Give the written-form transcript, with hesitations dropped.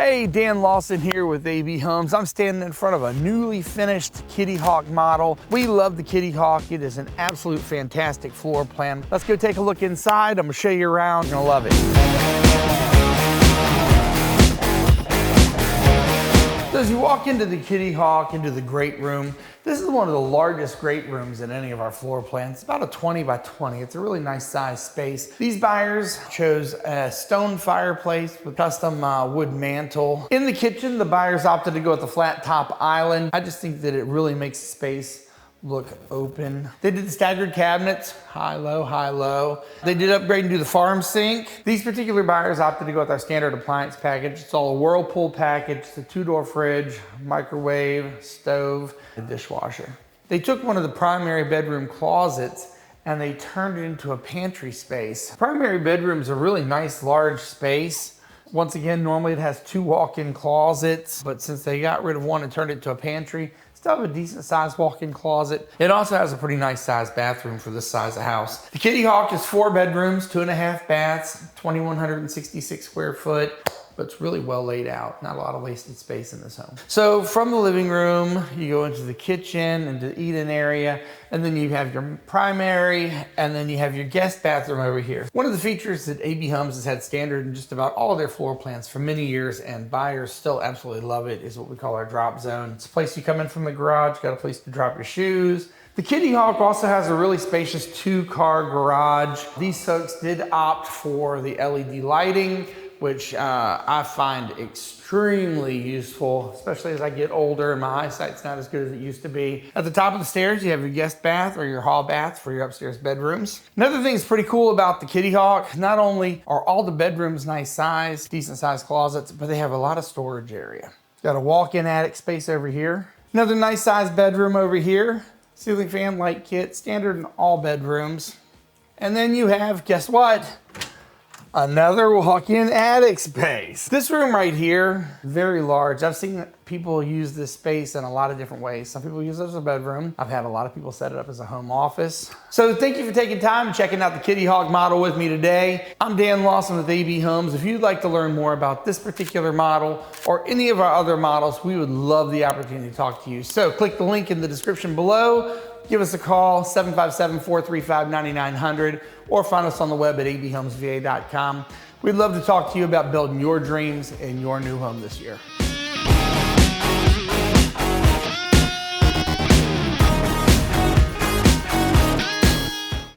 Hey, Dan Lawson here with AB Homes. I'm standing in front of a newly finished Kitty Hawk model. We love the Kitty Hawk. It is an absolute fantastic floor plan. Let's go take a look inside. I'm gonna show you around. You're gonna love it. So as you walk into the Kitty Hawk, into the great room, this is one of the largest great rooms in any of our floor plans. It's about a 20 by 20. It's a really nice size space. These buyers chose a stone fireplace with custom wood mantle. In the kitchen, the buyers opted to go with the flat top island. I just think that it really makes the space look open. They did the staggered cabinets, high, low, high, low. They did upgrade and do the farm sink. These particular buyers opted to go with our standard appliance package. It's all a Whirlpool package. It's a 2-door fridge, microwave, stove, a dishwasher. They took one of the primary bedroom closets and they turned it into a pantry space. Primary bedroom is a really nice large space. Once again, normally it has 2 walk-in closets, but since they got rid of one and turned it into a pantry, still have a decent sized walk-in closet. It also has a pretty nice sized bathroom for this size of house. The Kitty Hawk is 4 bedrooms, 2.5 baths, 2,166 square foot, but it's really well laid out. Not a lot of wasted space in this home. So from the living room, you go into the kitchen, into the eat-in area, and then you have your primary, and then you have your guest bathroom over here. One of the features that AB Homes has had standard in just about all of their floor plans for many years, and buyers still absolutely love it, is what we call our drop zone. It's a place you come in from the garage, got a place to drop your shoes. The Kitty Hawk also has a really spacious 2-car garage. These folks did opt for the LED lighting, which I find extremely useful, especially as I get older and my eyesight's not as good as it used to be. At the top of the stairs, you have your guest bath or your hall bath for your upstairs bedrooms. Another thing that's pretty cool about the Kitty Hawk, not only are all the bedrooms nice size, decent sized closets, but they have a lot of storage area. Got a walk-in attic space over here. Another nice sized bedroom over here. Ceiling fan, light kit, standard in all bedrooms. And then you have, guess what? Another walk-in attic space. This room right here, very large. I've seen people use this space in a lot of different ways. Some people use it as a bedroom. I've had a lot of people set it up as a home office. So thank you for taking time and checking out the Kitty Hawk model with me today. I'm Dan Lawson with AB Homes. If you'd like to learn more about this particular model or any of our other models, we would love the opportunity to talk to you. So click the link in the description below. Give us a call, 757-435-9900, or find us on the web at abhomesva.com. We'd love to talk to you about building your dreams in your new home this year.